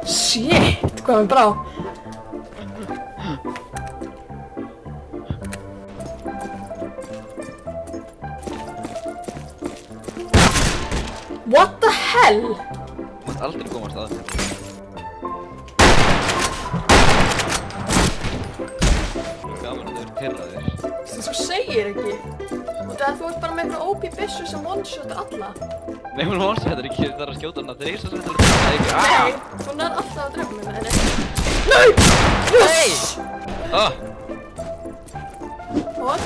Shit, hvað mér brá. What the hell? Þú mátt aldrei komast að það. Gaman að þau eru pirraðir. Þú segir ekki. Og það þú ert bara með eitthvað OP-byssu sem one-shot alla. Nei, hún one-shotar ekki, það er að skjóta hana þrisvar sinnum til að drepa þig. Nei, þú nær alltaf að drepa mig með henni. Nei! Yes! Ah! What?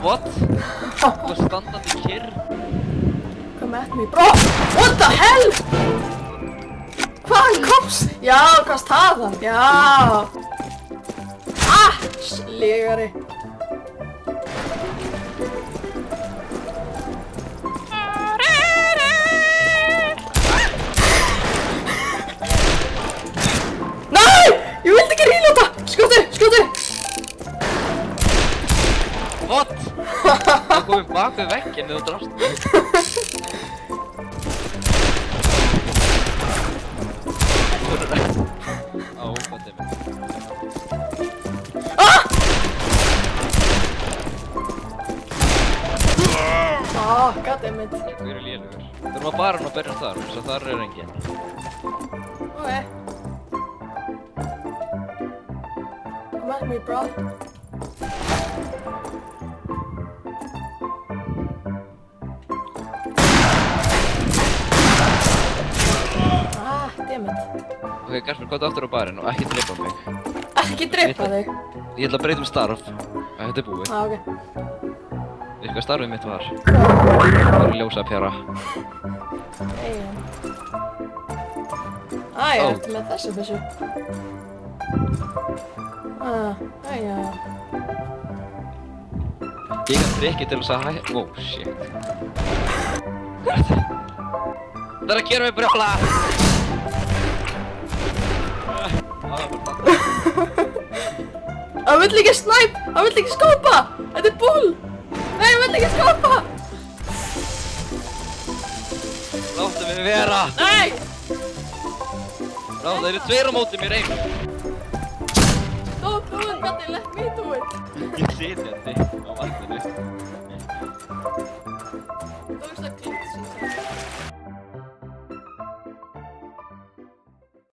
What? Þú var standandi kyrr. Come at me, bro! What the hell? Hvaðan komst? Já, komst þaðan, já! Ah, sligari. Nei! Ég vildi ekki reloada! Skjóttu, skjóttu! What? Það komið bak við vegginn þegar þú drafst mig. Á, hvað er mér? Ah! Ah, goddammit. Hvað eru lélugur? Þú erum að bara hann að berjast þar, svo þar er enginn. Okay. Come at me, bro. Ah, dammit. Ok, Gaspar, hvað er aftur á barinn og ekki drepa mig? Ekki drepa þig. Ég ætla að breyta um starf. Þetta er búið. Ah, ok. Veistu hvað starfið mitt var? Það var ljósapjara. Eyjum. Ah, ég ertu með þessu byssu. Ah, æja. Ég kann drikki til þess að Wow, shit. Það er að gera mig brjála! Hann vill ekki snæp! Hann vill ekki skópa! Þetta er bull! Nei, hann vill ekki skópa! Láttu mig vera! Nei! Láttu, það eru tveir á móti mér einu. Don't do it, Gatti, let me do it! Ég er sitjandi á vatninu.